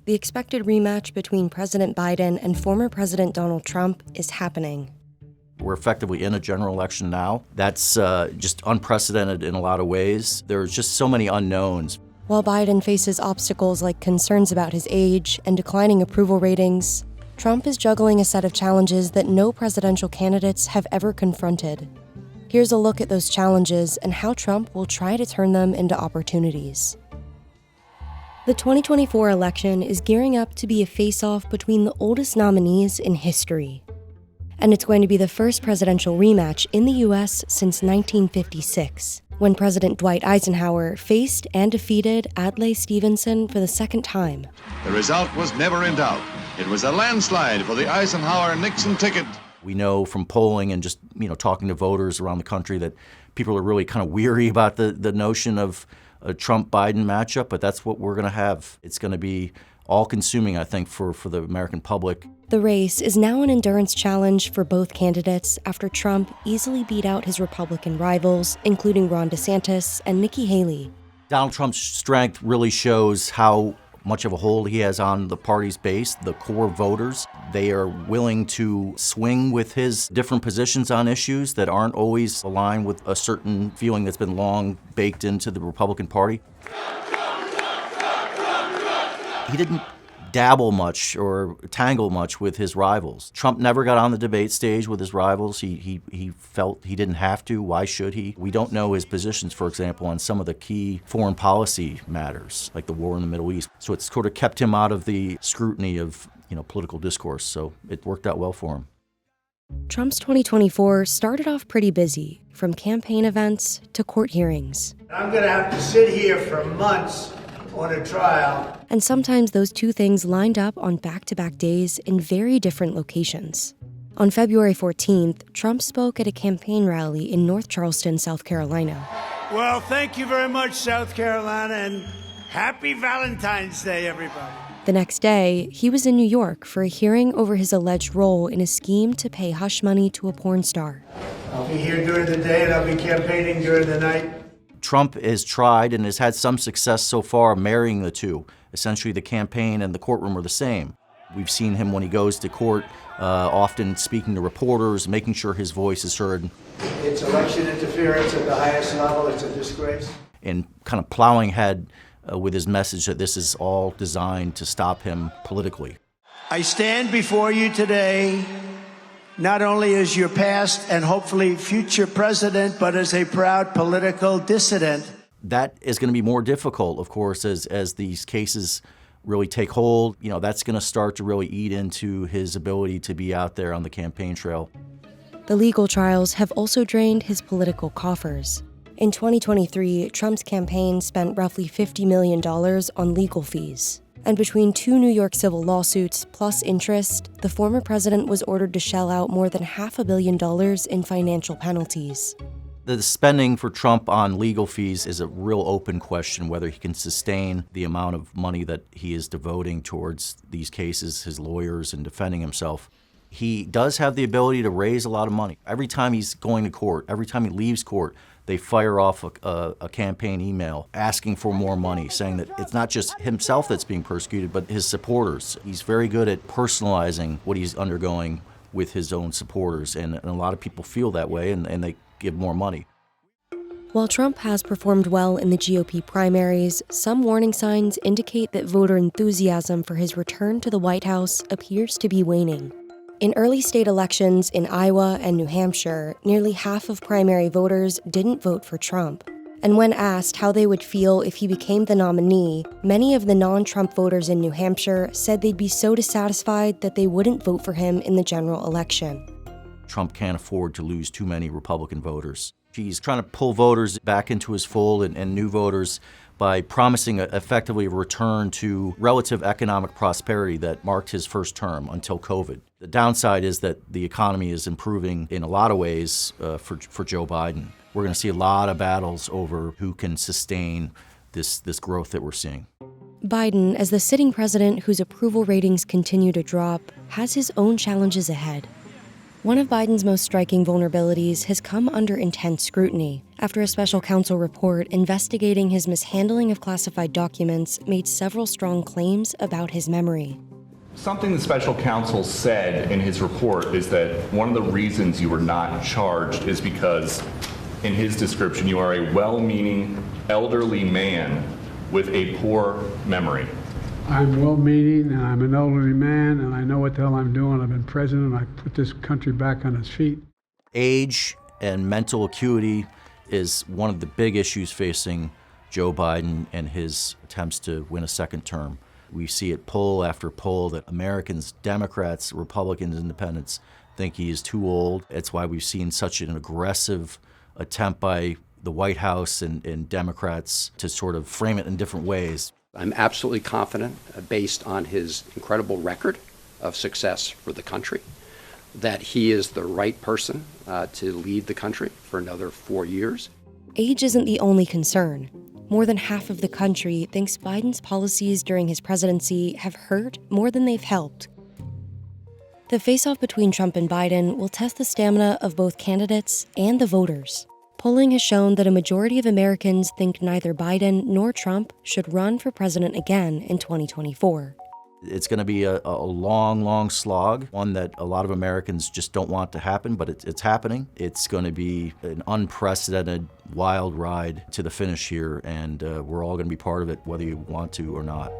the expected rematch between President Biden and former President Donald Trump is happening. We're effectively in a general election now. That's just unprecedented in a lot of ways. There's just so many unknowns. While Biden faces obstacles like concerns about his age and declining approval ratings, Trump is juggling a set of challenges that no presidential candidates have ever confronted. Here's a look at those challenges and how Trump will try to turn them into opportunities. The 2024 election is gearing up to be a face-off between the oldest nominees in history. And it's going to be the first presidential rematch in the U.S. since 1956, when President Dwight Eisenhower faced and defeated Adlai Stevenson for the second time. The result was never in doubt. It was a landslide for the Eisenhower-Nixon ticket. We know from polling and just talking to voters around the country that people are really kind of weary about the notion of a Trump-Biden matchup, but that's what we're going to have. It's going to be all-consuming, I think, for the American public. The race is now an endurance challenge for both candidates after Trump easily beat out his Republican rivals, including Ron DeSantis and Nikki Haley. Donald Trump's strength really shows how much of a hold he has on the party's base, the core voters. They are willing to swing with his different positions on issues that aren't always aligned with a certain feeling that's been long baked into the Republican Party. He didn't dabble much or tangle much with his rivals. Trump never got on the debate stage with his rivals. He felt he didn't have to. Why should he? We don't know his positions, for example, on some of the key foreign policy matters, like the war in the Middle East. So it's sort of kept him out of the scrutiny of political discourse. So it worked out well for him. Trump's 2024 started off pretty busy, from campaign events to court hearings. I'm going to have to sit here for months on a trial. And sometimes those two things lined up on back-to-back days in very different locations. On February 14th, Trump spoke at a campaign rally in North Charleston, South Carolina. Well, thank you very much, South Carolina, and happy Valentine's Day, everybody. The next day, he was in New York for a hearing over his alleged role in a scheme to pay hush money to a porn star. I'll be here during the day and I'll be campaigning during the night. Trump has tried and has had some success so far marrying the two. Essentially, the campaign and the courtroom are the same. We've seen him when he goes to court, often speaking to reporters, making sure his voice is heard. It's election interference at the highest level. It's a disgrace. And kind of plowing ahead with his message that this is all designed to stop him politically. I stand before you today not only as your past and hopefully future president, but as a proud political dissident. That is going to be more difficult, of course, as these cases really take hold. That's going to start to really eat into his ability to be out there on the campaign trail. The legal trials have also drained his political coffers. In 2023, Trump's campaign spent roughly $50 million on legal fees. And between two New York civil lawsuits plus interest, the former president was ordered to shell out more than $500 million in financial penalties. The spending for Trump on legal fees is a real open question, whether he can sustain the amount of money that he is devoting towards these cases, his lawyers, and defending himself. He does have the ability to raise a lot of money. Every time he's going to court, every time he leaves court, they fire off a campaign email asking for more money, saying that it's not just himself that's being persecuted, but his supporters. He's very good at personalizing what he's undergoing with his own supporters, and a lot of people feel that way, and they give more money. While Trump has performed well in the GOP primaries, some warning signs indicate that voter enthusiasm for his return to the White House appears to be waning. In early state elections in Iowa and New Hampshire, nearly half of primary voters didn't vote for Trump. And when asked how they would feel if he became the nominee, many of the non-Trump voters in New Hampshire said they'd be so dissatisfied that they wouldn't vote for him in the general election. Trump can't afford to lose too many Republican voters. He's trying to pull voters back into his fold and new voters by promising effectively a return to relative economic prosperity that marked his first term until COVID. The downside is that the economy is improving in a lot of ways for Joe Biden. We're going to see a lot of battles over who can sustain this growth that we're seeing. Biden, as the sitting president whose approval ratings continue to drop, has his own challenges ahead. One of Biden's most striking vulnerabilities has come under intense scrutiny after a special counsel report investigating his mishandling of classified documents made several strong claims about his memory. Something the special counsel said in his report is that one of the reasons you were not charged is because, in his description, you are a well-meaning elderly man with a poor memory. I'm well-meaning, and I'm an elderly man, and I know what the hell I'm doing. I've been president. I put this country back on its feet. Age and mental acuity is one of the big issues facing Joe Biden and his attempts to win a second term. We see it poll after poll that Americans, Democrats, Republicans, Independents, think he is too old. It's why we've seen such an aggressive attempt by the White House and Democrats to sort of frame it in different ways. I'm absolutely confident, based on his incredible record of success for the country, that he is the right person to lead the country for another 4 years. Age isn't the only concern. More than half of the country thinks Biden's policies during his presidency have hurt more than they've helped. The face-off between Trump and Biden will test the stamina of both candidates and the voters. Polling has shown that a majority of Americans think neither Biden nor Trump should run for president again in 2024. It's going to be a long, long slog, one that a lot of Americans just don't want to happen, but it's happening. It's going to be an unprecedented, wild ride to the finish here, and we're all going to be part of it, whether you want to or not.